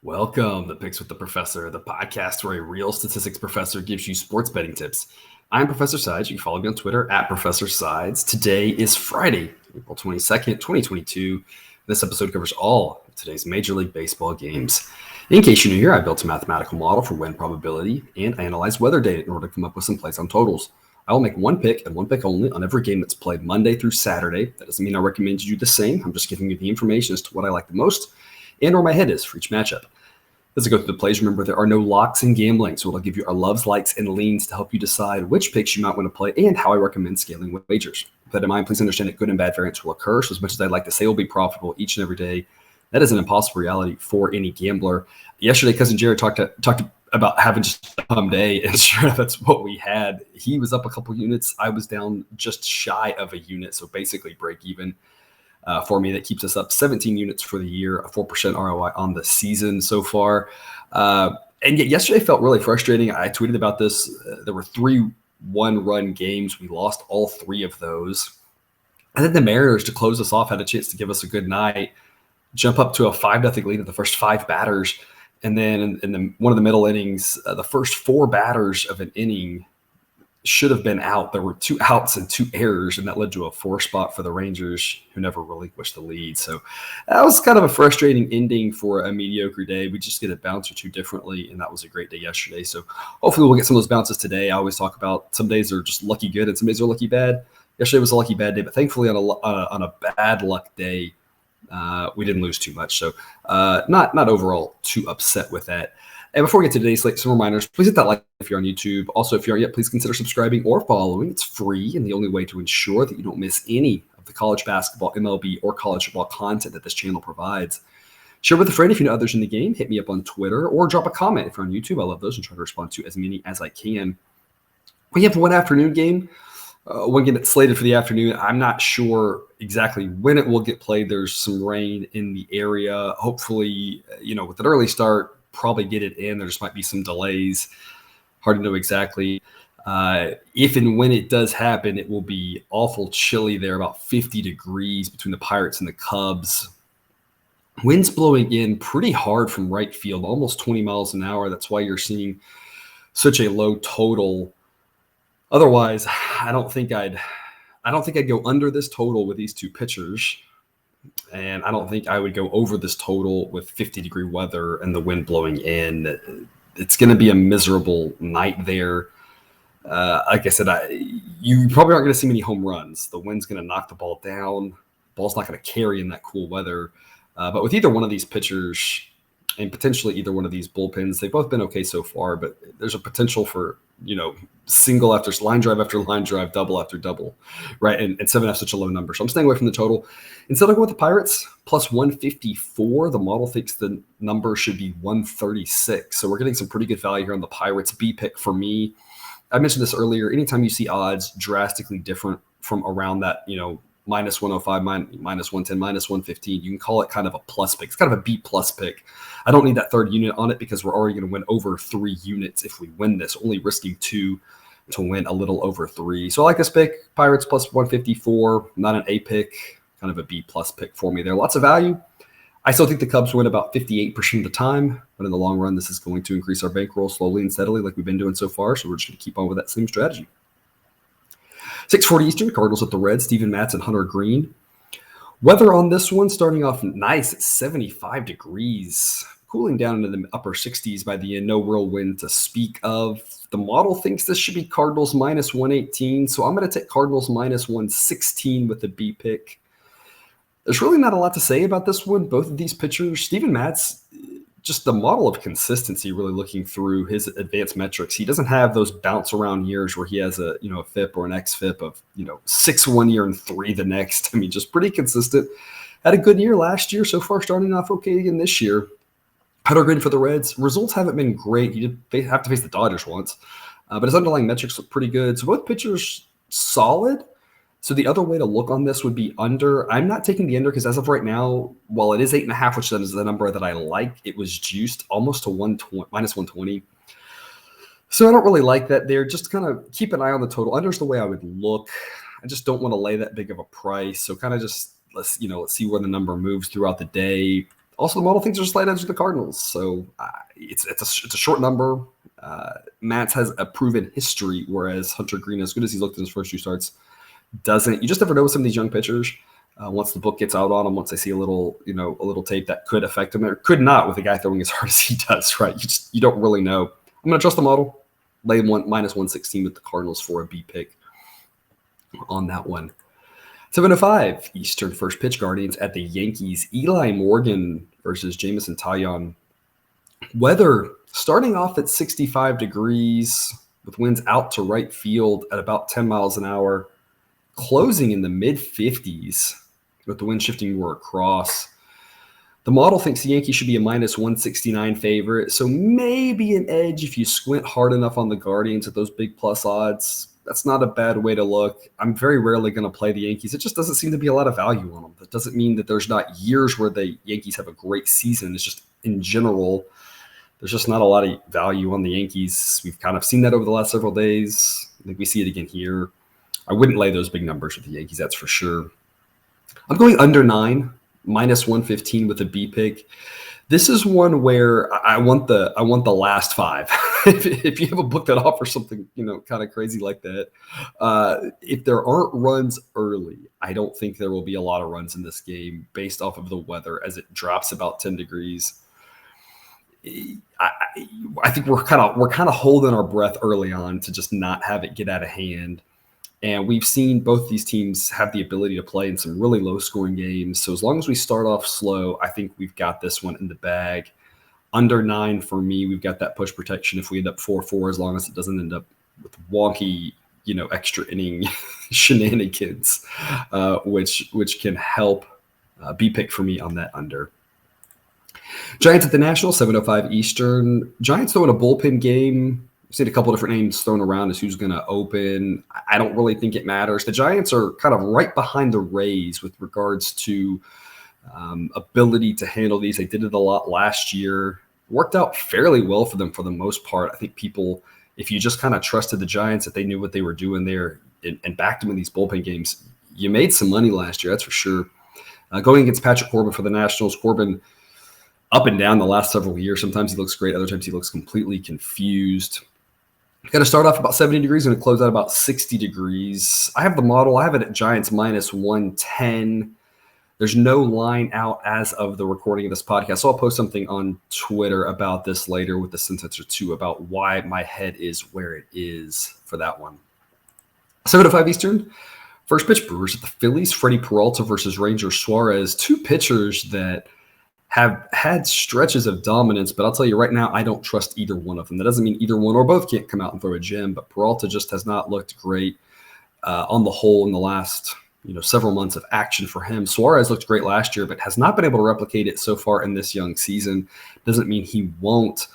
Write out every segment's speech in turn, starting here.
Welcome to Picks with the Professor, the podcast where a real statistics professor gives you sports betting tips. I'm Professor Sides. You can follow me on Twitter at Professor Sides. Today is Friday, April 22nd, 2022. This episode covers all of today's Major League Baseball games. In case you're new here, I built a mathematical model for win probability and I analyzed weather data in order to come up with some plays on totals. I will make one pick and one pick only on every game that's played Monday through Saturday. That doesn't mean I recommend you do the same. I'm just giving you the information as to what I like the most and where my head is for each matchup. As I go through the plays, remember there are no locks in gambling, so it'll give you our loves, likes, and leans to help you decide which picks you might want to play and how I recommend scaling wagers. With that in mind, please understand that good and bad variance will occur, so as much as I'd like to say we'll be profitable each and every day, that is an impossible reality for any gambler. Yesterday, Cousin Jared talked about having just a calm day, and sure, that's what we had. He was up a couple units. I was down just shy of a unit, so basically break even. For me, that keeps us up 17 units for the year, a 4% ROI on the season so far. And yet yesterday felt really frustrating. I tweeted about this. There were 3 one-run games. We lost all 3 of those. And then the Mariners, to close us off, had a chance to give us a good night, jump up to a 5-0 lead in the first 5 batters. And then in one of the middle innings, the first 4 batters of an inning should have been out. There were 2 outs and 2 errors, and that led to a 4 spot for the Rangers, who never relinquished the lead. So that was kind of a frustrating ending for a mediocre day. We just get a bounce or 2 differently, and that was a great day yesterday. So hopefully we'll get some of those bounces today. I always talk about some days are just lucky good and some days are lucky bad. Yesterday was a lucky bad day, but thankfully on a bad luck day, we didn't lose too much. So not overall too upset with that. And before we get to today's slate, some reminders. Please hit that like if you're on YouTube. Also, if you aren't yet, please consider subscribing or following. It's free and the only way to ensure that you don't miss any of the college basketball, MLB, or college football content that this channel provides. Share with a friend if you know others in the game. Hit me up on Twitter or drop a comment if you're on YouTube. I love those and try to respond to as many as I can. We have one afternoon game. One game that's slated for the afternoon. I'm not sure exactly when it will get played. There's some rain in the area. Hopefully, with an early start, probably get it in. There just might be some delays. Hard to know exactly. If and when it does happen, it will be awful chilly there, about 50 degrees between the Pirates and the Cubs. Winds blowing in pretty hard from right field, almost 20 miles an hour. That's why you're seeing such a low total. Otherwise, I don't think I'd go under this total with these 2 pitchers. And I don't think I would go over this total with 50-degree weather and the wind blowing in. It's going to be a miserable night there. Like I said, you probably aren't going to see many home runs. The wind's going to knock the ball down. Ball's not going to carry in that cool weather. But with either one of these pitchers and potentially either one of these bullpens, they've both been okay so far, but there's a potential for, single after line drive after line drive, double after double, right? And 7F such a low number. So I'm staying away from the total. Instead, I'll go with the Pirates plus 154. The model thinks the number should be 136. So we're getting some pretty good value here on the Pirates. B pick for me. I mentioned this earlier. Anytime you see odds drastically different from around that, minus 105, minus 110, minus 115, you can call it kind of a plus pick. It's kind of a B plus pick. I don't need that 3rd unit on it because we're already going to win over 3 units if we win this, only risking 2 to win a little over 3. So I like this pick, Pirates plus 154, not an A pick, kind of a B plus pick for me there. Lots of value. I still think the Cubs win about 58% of the time, but in the long run, this is going to increase our bankroll slowly and steadily like we've been doing so far. So we're just going to keep on with that same strategy. 6:40 Eastern, Cardinals at the Reds, Steven Matz and Hunter Green. Weather on this one starting off nice at 75 degrees, cooling down into the upper 60s by the end. No real wind to speak of. The model thinks this should be Cardinals minus 118, so I'm going to take Cardinals minus 116 with the B pick. There's really not a lot to say about this one. Both of these pitchers, Steven Matz, just the model of consistency, really looking through his advanced metrics. He doesn't have those bounce around years where he has a FIP or an XFIP of 6 one year and 3 the next. I mean, just pretty consistent. Had a good year last year so far, starting off okay again this year. Hunter Green for the Reds. Results haven't been great. He did have to face the Dodgers once, but his underlying metrics look pretty good. So both pitchers solid. So the other way to look on this would be under. I'm not taking the under because as of right now, while it is 8.5, which is the number that I like, it was juiced almost to minus 120. So I don't really like that there. Just kind of keep an eye on the total. Under's the way I would look. I just don't want to lay that big of a price. So kind of just let's see where the number moves throughout the day. Also, the model thinks there's a slight edge to the Cardinals, so it's a short number. Matz has a proven history, whereas Hunter Green, as good as he's looked in his first 2 starts, doesn't. You just never know with some of these young pitchers. Once the book gets out on them, once they see a little tape that could affect them, or could not with a guy throwing as hard as he does, right? You don't really know. I'm going to trust the model. Lay -116 with the Cardinals for a B pick on that one. 7:05 Eastern, first pitch, Guardians at the Yankees. Eli Morgan versus Jameson Taillon. Weather starting off at 65 degrees with winds out to right field at about 10 miles an hour, closing in the mid-50s with the wind shifting more across. The model thinks the Yankees should be a -169 favorite, so maybe an edge if you squint hard enough on the Guardians at those big plus odds. That's not a bad way to look. I'm very rarely going to play the Yankees. It just doesn't seem to be a lot of value on them. That doesn't mean that there's not years where the Yankees have a great season. It's just in general, there's just not a lot of value on the Yankees. We've kind of seen that over the last several days. I think we see it again here. I wouldn't lay those big numbers with the Yankees, that's for sure. I'm going under 9, -115 with a B pick. This is one where I want the last 5. if you have a book that offers something, kind of crazy like that, if there aren't runs early, I don't think there will be a lot of runs in this game based off of the weather as it drops about 10 degrees. I think we're kind of holding our breath early on to just not have it get out of hand. And we've seen both these teams have the ability to play in some really low-scoring games. So as long as we start off slow, I think we've got this one in the bag. Under 9 for me, we've got that push protection if we end up 4-4, as long as it doesn't end up with wonky, extra inning shenanigans, which can help be picked for me on that under. Giants at the Nationals, 7:05 Eastern. Giants throwing a bullpen game. I've seen a couple different names thrown around as who's going to open. I don't really think it matters. The Giants are kind of right behind the Rays with regards to ability to handle these. They did it a lot last year. Worked out fairly well for them for the most part. I think people, if you just kind of trusted the Giants that they knew what they were doing there and backed them in these bullpen games, you made some money last year, that's for sure. Going against Patrick Corbin for the Nationals, Corbin up and down the last several years. Sometimes he looks great. Other times he looks completely confused. Got to start off about 70 degrees and close out about 60 degrees. I have the model. I have it at Giants -110. There's no line out as of the recording of this podcast. So I'll post something on Twitter about this later with a sentence or two about why my head is where it is for that one. 7:05 Eastern. First pitch, Brewers at the Phillies. Freddie Peralta versus Ranger Suarez. 2 pitchers that have had stretches of dominance, but I'll tell you right now, I don't trust either one of them. That doesn't mean either one or both can't come out and throw a gem, but Peralta just has not looked great on the whole in the last several months of action for him. Suarez looked great last year, but has not been able to replicate it so far in this young season. Doesn't mean he won't.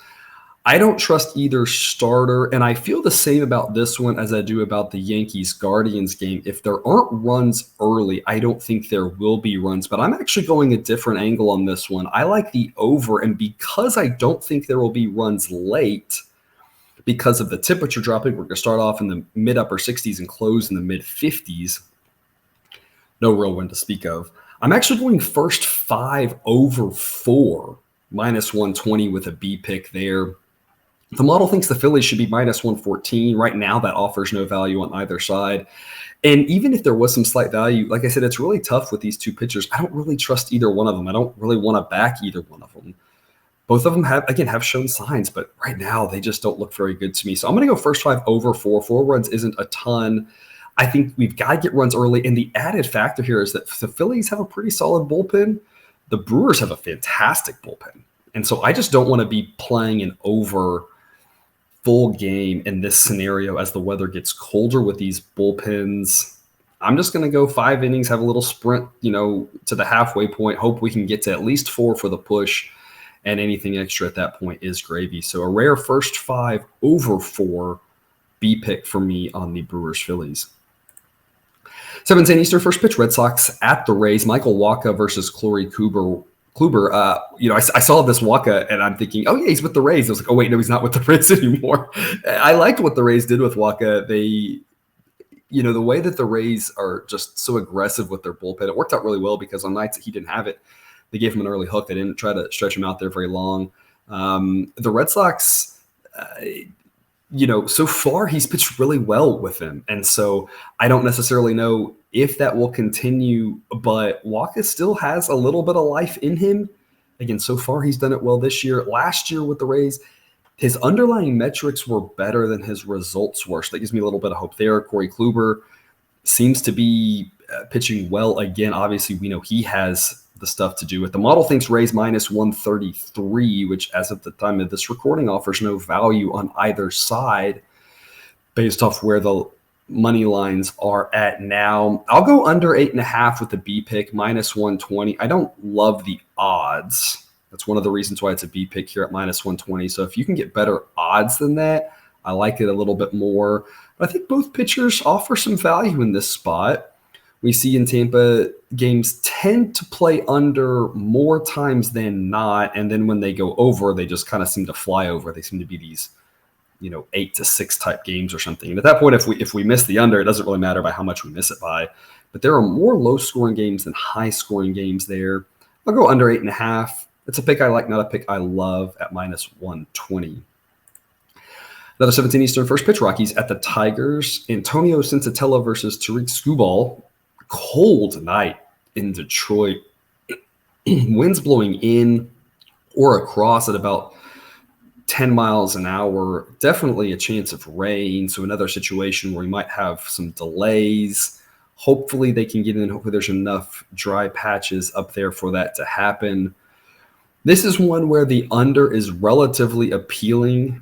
I don't trust either starter, and I feel the same about this one as I do about the Yankees-Guardians game. If there aren't runs early, I don't think there will be runs, but I'm actually going a different angle on this one. I like the over, and because I don't think there will be runs late because of the temperature dropping, we're going to start off in the mid-upper 60s and close in the mid-50s. No real one to speak of. I'm actually going first 5 over 4, -120 with a B pick there. The model thinks the Phillies should be -114. Right now, that offers no value on either side. And even if there was some slight value, like I said, it's really tough with these 2 pitchers. I don't really trust either one of them. I don't really want to back either one of them. Both of them have shown signs, but right now they just don't look very good to me. So I'm going to go first 5 over 4. 4 runs isn't a ton. I think we've got to get runs early. And the added factor here is that the Phillies have a pretty solid bullpen. The Brewers have a fantastic bullpen. And so I just don't want to be playing an over full game in this scenario as the weather gets colder with these bullpens. I'm just going to go 5 innings, have a little sprint, to the halfway point, hope we can get to at least 4 for the push, and anything extra at that point is gravy. So a rare first 5 over 4 B pick for me on the Brewers Phillies. 7:10 Eastern, first pitch, Red Sox at the Rays. Michael Wacha versus Corey Kluber. I saw this Wacha and I'm thinking, oh yeah, he's with the Rays. I was like, oh wait, no, he's not with the Rays anymore. I liked what the Rays did with Wacha. They, the way that the Rays are just so aggressive with their bullpen, it worked out really well because on nights that he didn't have it, They gave him an early hook. They didn't try to stretch him out there very long. The Red Sox, so far he's pitched really well with them. And so I don't necessarily know if that will continue, but Wacha still has a little bit of life in him. Again, so far he's done it well this year. Last year with the Rays, his underlying metrics were better than his results were. So that gives me a little bit of hope there. Corey Kluber seems to be pitching well again. Obviously, we know he has the stuff to do it. The model thinks Rays minus 133, which as of the time of this recording offers no value on either side based off where the money lines are at now. I'll go under 8.5 with the B pick, minus 120. I don't love the odds. That's one of the reasons why it's a B pick here at minus 120. So if you can get better odds than that, I like it a little bit more. But I think both pitchers offer some value in this spot. We see in Tampa, games tend to play under more times than not. And then when they go over, they just kind of seem to fly over. They seem to be these, 8-6 type games or something. And at that point, if we miss the under, it doesn't really matter by how much we miss it by. But there are more low-scoring games than high-scoring games there. I'll go under 8.5. It's a pick I like, not a pick I love at minus 120. Another 17 Eastern first pitch, Rockies at the Tigers. Antonio Sensatella versus Tariq Skubal. Cold night in Detroit. Winds blowing in or across at about 10 miles an hour. Definitely a chance of rain. So another situation where we might have some delays. Hopefully they can get in. Hopefully there's enough dry patches up there for that to happen. This is one where the under is relatively appealing.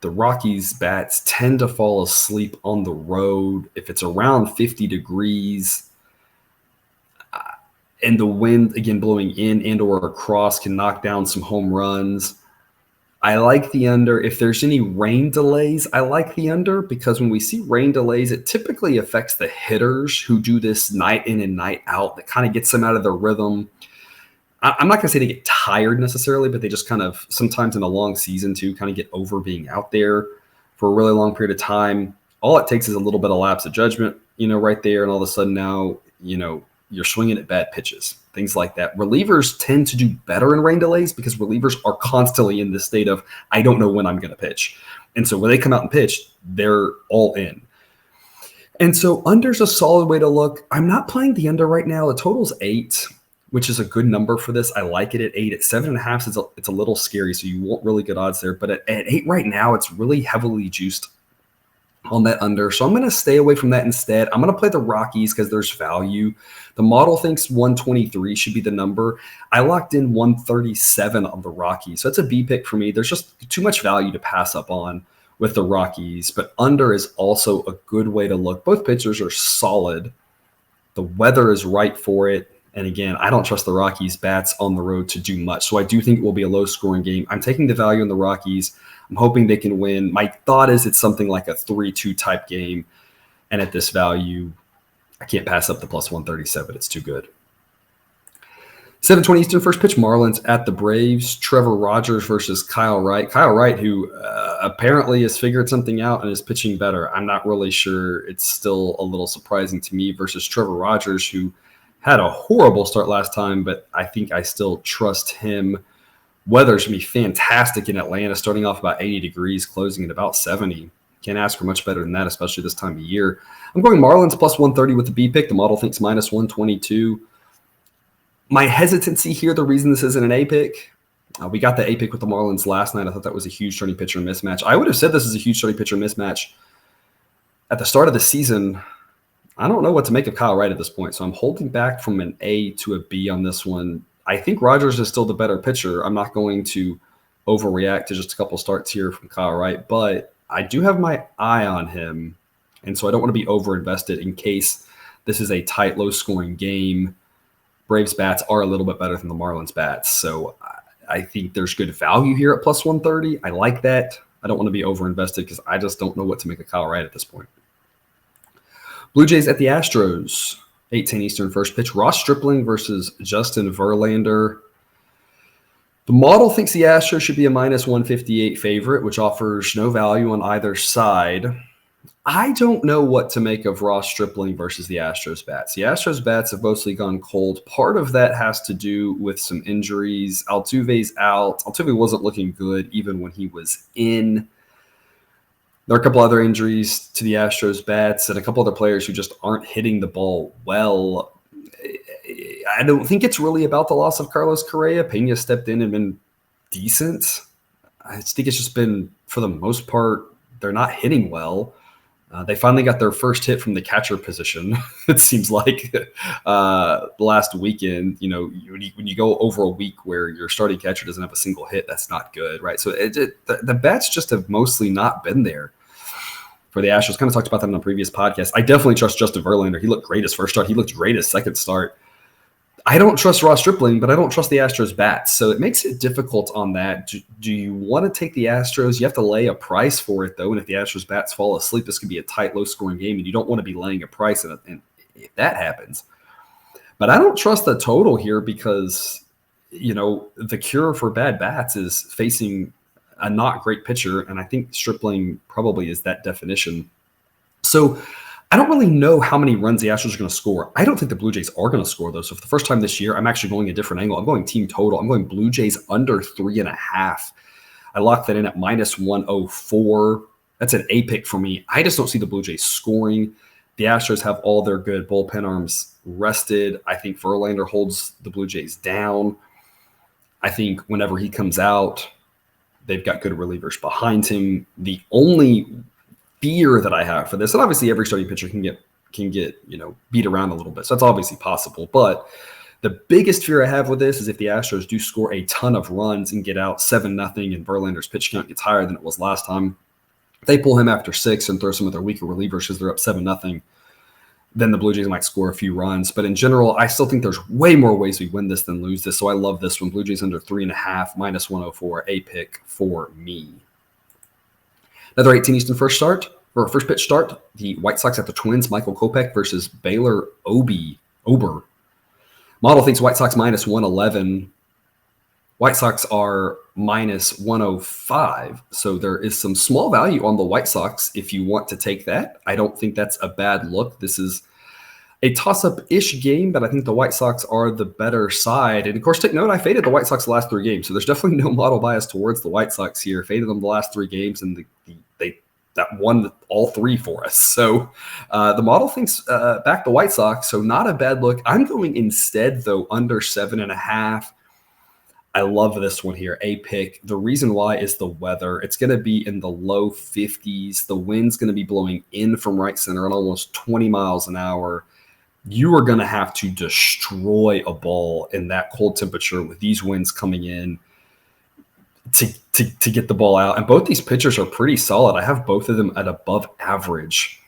The Rockies bats tend to fall asleep on the road. If it's around 50 degrees and the wind, again, blowing in and or across can knock down some home runs. I like the under. If there's any rain delays, I like the under because when we see rain delays, it typically affects the hitters who do this night in and night out. That kind of gets them out of their rhythm. I'm not going to say they get tired necessarily, but they just kind of sometimes in a long season too kind of get over being out there for a really long period of time. All it takes is a little bit of lapse of judgment, right there. And all of a sudden now, you're swinging at bad pitches, things like that. Relievers tend to do better in rain delays because relievers are constantly in this state of, I don't know when I'm going to pitch. And so when they come out and pitch, they're all in. And so under's a solid way to look. I'm not playing the under right now. The total's 8. Which is a good number for this. I like it at 8. At 7.5, it's a little scary, so you want really good odds there. But at 8 right now, it's really heavily juiced on that under. So I'm going to stay away from that instead. I'm going to play the Rockies because there's value. The model thinks 123 should be the number. I locked in 137 on the Rockies. So that's a B pick for me. There's just too much value to pass up on with the Rockies. But under is also a good way to look. Both pitchers are solid. The weather is right for it. And again, I don't trust the Rockies bats on the road to do much. So I do think it will be a low-scoring game. I'm taking the value in the Rockies. I'm hoping they can win. My thought is it's something like a 3-2 type game. And at this value, I can't pass up the plus 137. It's too good. 7:20 Eastern first pitch, Marlins at the Braves. Trevor Rogers versus Kyle Wright. Kyle Wright, who apparently has figured something out and is pitching better. I'm not really sure. It's still a little surprising to me versus Trevor Rogers, who had a horrible start last time, but I think I still trust him. Weather's going to be fantastic in Atlanta, starting off about 80 degrees, closing at about 70. Can't ask for much better than that, especially this time of year. I'm going Marlins plus 130 with the B pick. The model thinks minus 122. My hesitancy here, the reason this isn't an A pick, we got the A pick with the Marlins last night. I thought that was a huge starting pitcher mismatch. I would have said this is a huge starting pitcher mismatch at the start of the season. I don't know what to make of Kyle Wright at this point, so I'm holding back from an A to a B on this one. I think Rogers is still the better pitcher. I'm not going to overreact to just a couple starts here from Kyle Wright, but I do have my eye on him, and so I don't want to be overinvested in case this is a tight, low-scoring game. Braves bats are a little bit better than the Marlins bats, so I think there's good value here at plus 130. I like that. I don't want to be overinvested because I just don't know what to make of Kyle Wright at this point. Blue Jays at the Astros, 8:10 Eastern first pitch. Ross Stripling versus Justin Verlander. The model thinks the Astros should be a minus 158 favorite, which offers no value on either side. I don't know what to make of Ross Stripling versus the Astros bats. The Astros bats have mostly gone cold. Part of that has to do with some injuries. Altuve's out. Altuve wasn't looking good even when he was in. There are a couple other injuries to the Astros bats and a couple other players who just aren't hitting the ball well. I don't think it's really about the loss of Carlos Correa. Pena stepped in and been decent. I think it's just been, for the most part, they're not hitting well. They finally got their first hit from the catcher position. It seems like last weekend, when you go over a week where your starting catcher doesn't have a single hit, that's not good, right? So the bats just have mostly not been there for the Astros. Kind of talked about that on a previous podcast. I definitely trust Justin Verlander. He looked great his first start. He looked great his second start. I don't trust Ross Stripling, but I don't trust the Astros bats. So it makes it difficult on that. Do you want to take the Astros? You have to lay a price for it, though. And if the Astros bats fall asleep, this could be a tight, low-scoring game, and you don't want to be laying a price and if that happens. But I don't trust the total here because, the cure for bad bats is facing a not great pitcher, and I think Stripling probably is that definition. So I don't really know how many runs the Astros are going to score. I don't think the Blue Jays are going to score, though. So for the first time this year, I'm actually going a different angle. I'm going team total. I'm going Blue Jays under 3.5. I locked that in at -104. That's an A pick for me. I just don't see the Blue Jays scoring. The Astros have all their good bullpen arms rested. I think Verlander holds the Blue Jays down. I think whenever he comes out, they've got good relievers behind him. The only fear that I have for this, and obviously every starting pitcher can get beat around a little bit, so that's obviously possible. But the biggest fear I have with this is if the Astros do score a ton of runs and get out 7-0, and Verlander's pitch count gets higher than it was last time, if they pull him after 6 and throw some of their weaker relievers because they're up 7-0, then the Blue Jays might score a few runs. But in general, I still think there's way more ways we win this than lose this. So I love this one. Blue Jays under 3.5, -104, A pick for me. Another 18 Eastern first pitch start. The White Sox at the Twins. Michael Kopech versus Baylor Ober. Model thinks White Sox -111. White Sox are -105. So there is some small value on the White Sox if you want to take that. I don't think that's a bad look. This is a toss-up-ish game, but I think the White Sox are the better side. And, of course, take note, I faded the White Sox the last 3 games, so there's definitely no model bias towards the White Sox here. Faded them the last 3 games, and that won all 3 for us. So the model thinks back the White Sox, so not a bad look. I'm going instead, though, under 7.5. I love this one here, A pick. The reason why is the weather. It's going to be in the low 50s. The wind's going to be blowing in from right center at almost 20 miles an hour. You are going to have to destroy a ball in that cold temperature with these winds coming in to get the ball out. And both these pitchers are pretty solid. I have both of them at above average.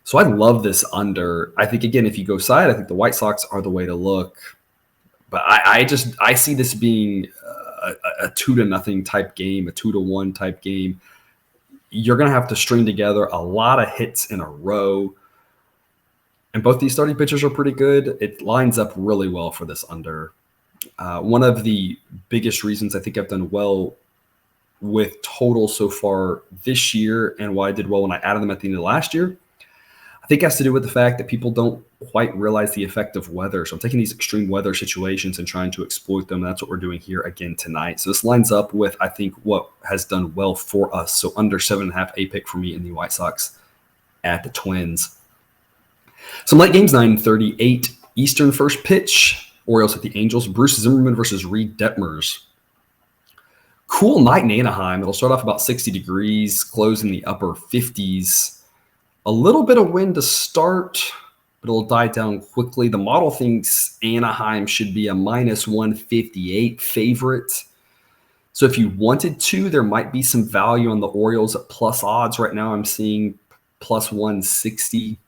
So I love this under. I think, again, if you go side, I think the White Sox are the way to look. But I see this being a 2-0 type game, a 2-1 type game. You're going to have to string together a lot of hits in a row. And both these starting pitchers are pretty good. It lines up really well for this under. One of the biggest reasons I think I've done well with total so far this year and why I did well when I added them at the end of last year, I think has to do with the fact that people don't quite realize the effect of weather. So I'm taking these extreme weather situations and trying to exploit them. That's what we're doing here again tonight. So this lines up with, I think, what has done well for us. So under 7.5, A pick for me in the White Sox at the Twins. Some late games, 9:38 Eastern first pitch. Orioles at the Angels. Bruce Zimmerman versus Reed Detmers. Cool night in Anaheim. It'll start off about 60 degrees, close in the upper 50s. A little bit of wind to start, but it'll die down quickly. The model thinks Anaheim should be a -158 favorite. So if you wanted to, there might be some value on the Orioles at plus odds. Right now I'm seeing plus 160.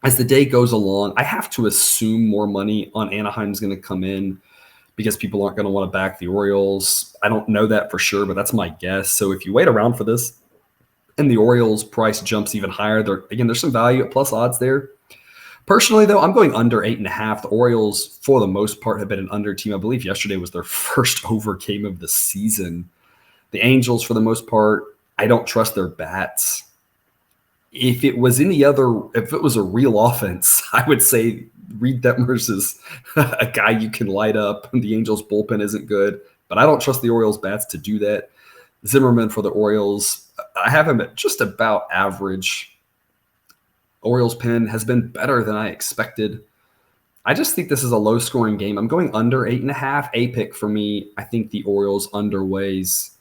As the day goes along, I have to assume more money on Anaheim is going to come in because people aren't going to want to back the Orioles. I don't know that for sure, but that's my guess. So if you wait around for this, and the Orioles price jumps even higher, there's some value at plus odds there. Personally, though, I'm going under 8.5. The Orioles, for the most part, have been an under team. I believe yesterday was their first over game of the season. The Angels, for the most part, I don't trust their bats. if it was if it was a real offense, I would say Reed Detmers is a guy you can light up. The Angels bullpen isn't good, but I don't trust the Orioles bats to do that. Zimmerman for the Orioles, I have him at just about average. Orioles pen has been better than I expected. I just think this is a low-scoring game. I'm going under 8.5. A pick for me. I think the Orioles underways,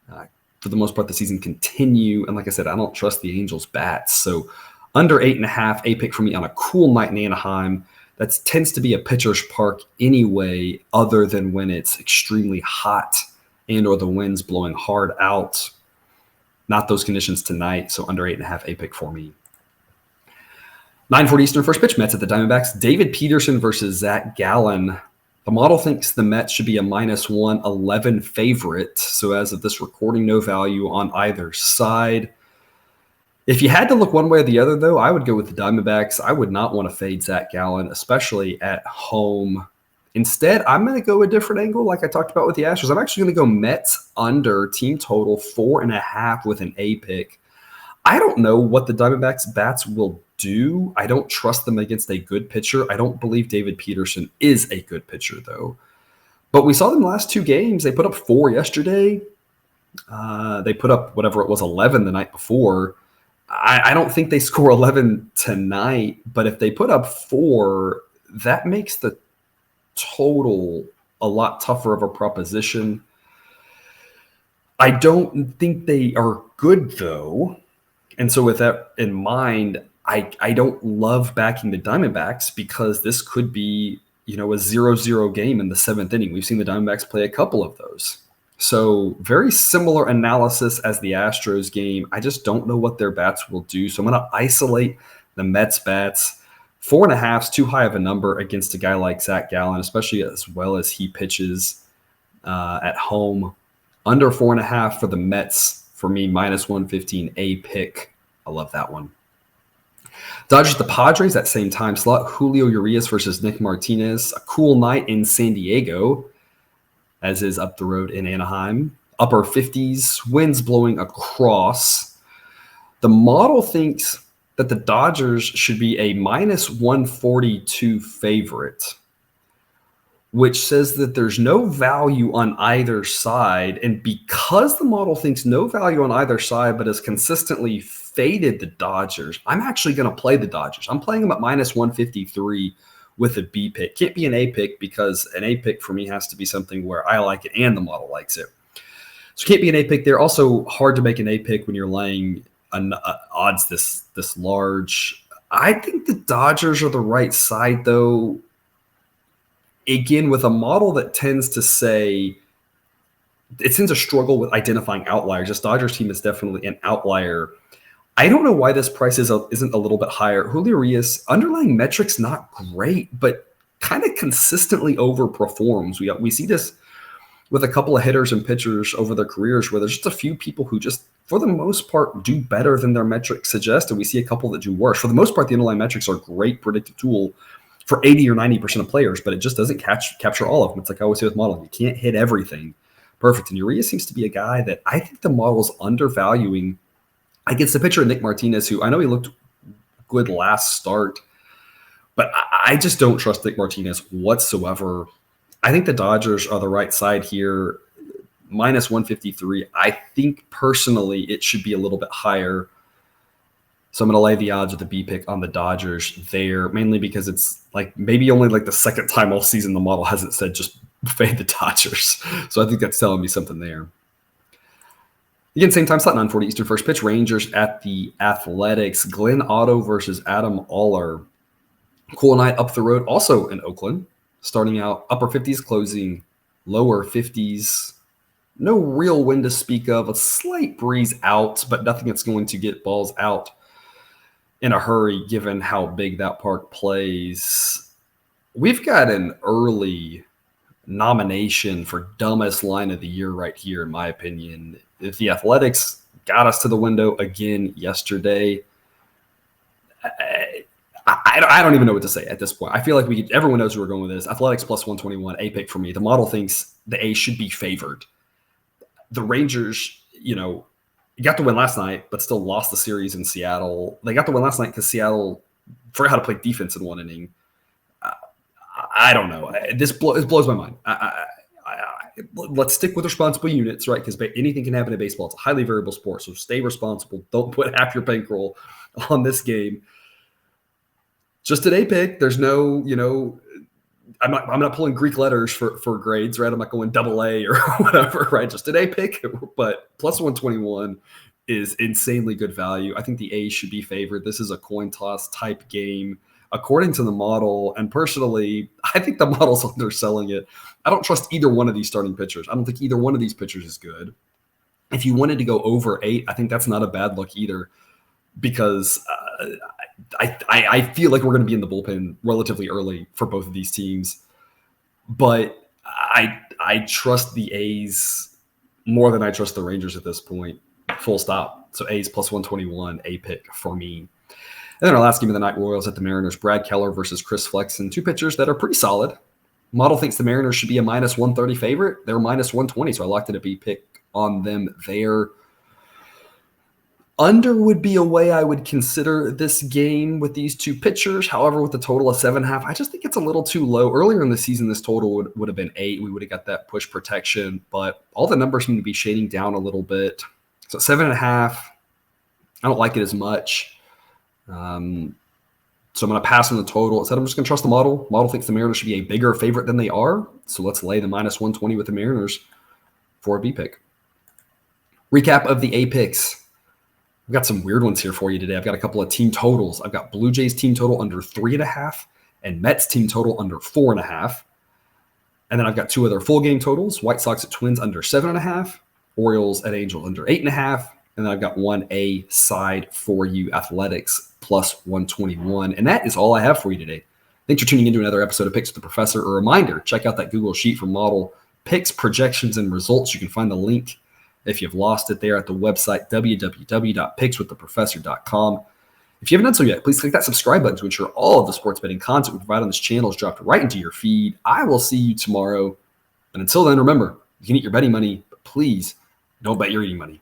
for the most part, the season continue. And like I said, I don't trust the Angels bats. So under 8.5, a pick for me on a cool night in Anaheim. That tends to be a pitcher's park anyway, other than when it's extremely hot and or the wind's blowing hard out. Not those conditions tonight. So under 8.5, a pick for me. 9:40 Eastern, first pitch, Mets at the Diamondbacks. David Peterson versus Zach Gallen. The model thinks the Mets should be a -111 favorite. So as of this recording, no value on either side. If you had to look one way or the other, though, I would go with the Diamondbacks. I would not want to fade Zach Gallen, especially at home. Instead, I'm going to go a different angle like I talked about with the Astros. I'm actually going to go Mets under team total 4.5 with an A pick. I don't know what the Diamondbacks bats will do. I don't trust them against a good pitcher. I don't believe David Peterson is a good pitcher, though. But we saw them last two games. They put up 4 yesterday. They put up whatever it was, 11 the night before. I don't think they score 11 tonight, but if they put up 4, that makes the total a lot tougher of a proposition. I don't think they are good, though. And so with that in mind, I don't love backing the Diamondbacks because this could be, a 0-0 game in the 7th inning. We've seen the Diamondbacks play a couple of those. So very similar analysis as the Astros game. I just don't know what their bats will do. So I'm going to isolate the Mets bats. 4.5 is too high of a number against a guy like Zach Gallen, especially as well as he pitches at home. Under 4.5 for the Mets, for me, -115, a pick. I love that one. Dodgers at the Padres, that same time slot. Julio Urias versus Nick Martinez. A cool night in San Diego, as is up the road in Anaheim. Upper 50s, winds blowing across. The model thinks that the Dodgers should be a -142 favorite, which says that there's no value on either side. And because the model thinks no value on either side, but has consistently faded the Dodgers, I'm actually going to play the Dodgers. I'm playing them at -153 with a B pick. Can't be an A pick because an A pick for me has to be something where I like it and the model likes it. So can't be an A pick there. Also hard to make an A pick when you're laying odds this large. I think the Dodgers are the right side, though. Again, with a model that tends to say it tends to struggle with identifying outliers. This Dodgers team is definitely an outlier. I don't know why this price isn't a little bit higher. Julio Urias, underlying metrics not great, but kind of consistently overperforms. We see this with a couple of hitters and pitchers over their careers where there's just a few people who just, for the most part, do better than their metrics suggest, and we see a couple that do worse. For the most part, the underlying metrics are a great predictive tool for 80 or 90% of players, but it just doesn't capture all of them. It's like I always say with modeling, you can't hit everything perfect. And Urias seems to be a guy that I think the model's undervaluing against the pitcher Nick Martinez, who I know he looked good last start, but I just don't trust Nick Martinez whatsoever. I think the Dodgers are the right side here, -153. I think personally it should be a little bit higher. So I'm going to lay the odds with the B pick on the Dodgers there, mainly because it's like maybe only like the second time all season the model hasn't said just fade the Dodgers. So I think that's telling me something there. Again, same time slot, 9:40 Eastern, first pitch. Rangers at the Athletics. Glenn Otto versus Adam Oller. Cool night up the road, also in Oakland. Starting out upper 50s, closing lower 50s. No real wind to speak of. A slight breeze out, but nothing that's going to get balls out in a hurry given how big that park plays. We've got an early nomination for dumbest line of the year right here, in my opinion. If the Athletics got us to the window again yesterday, I don't even know what to say at this point. I feel like everyone knows where we're going with this. Athletics +121, A pick for me. The model thinks the A should be favored. The Rangers, got the win last night, but still lost the series in Seattle. They got the win last night because Seattle forgot how to play defense in one inning. I don't know. This blows my mind. Let's stick with responsible units, right? Because anything can happen in baseball. It's a highly variable sport, so stay responsible. Don't put half your bankroll on this game. Just an A pick. There's no, I'm not pulling Greek letters for grades, right? I'm not going AA or whatever, right? Just an A pick, but plus 121 is insanely good value. I think the A's should be favored. This is a coin toss type game, according to the model. And personally, I think the model's underselling it. I don't trust either one of these starting pitchers. I don't think either one of these pitchers is good. If you wanted to go over 8, I think that's not a bad look either, because I feel like we're going to be in the bullpen relatively early for both of these teams. But I trust the A's more than I trust the Rangers at this point. Full stop. So A's plus 121, A pick for me. And then our last game of the night, Royals at the Mariners. Brad Keller versus Chris Flexen. Two pitchers that are pretty solid. Model thinks the Mariners should be a minus 130 favorite. They're minus 120, so I locked in a B pick on them there. Under would be a way I would consider this game with these two pitchers. However, with the total of 7.5, I just think it's a little too low. Earlier in the season, this total would have been 8. We would have got that push protection, but all the numbers seem to be shading down a little bit. So 7.5, I don't like it as much. So I'm going to pass on the total. Instead, I'm just going to trust the model. Model thinks the Mariners should be a bigger favorite than they are. So let's lay the minus 120 with the Mariners for a B pick. Recap of the A picks. I've got some weird ones here for you today. I've got a couple of team totals. I've got Blue Jays team total under 3.5 and Mets team total under 4.5. And then I've got two other full game totals. White Sox at Twins under 7.5. Orioles at Angels under 8.5. And then I've got one A side for you, Athletics plus 121. And that is all I have for you today. Thanks for tuning into another episode of Picks with the Professor. A reminder, check out that Google Sheet for model picks, projections, and results. You can find the link if you've lost it there at the website, www.pickswiththeprofessor.com. If you haven't done so yet, please click that subscribe button to ensure all of the sports betting content we provide on this channel is dropped right into your feed. I will see you tomorrow. And until then, remember, you can eat your betting money, but please don't bet your eating money.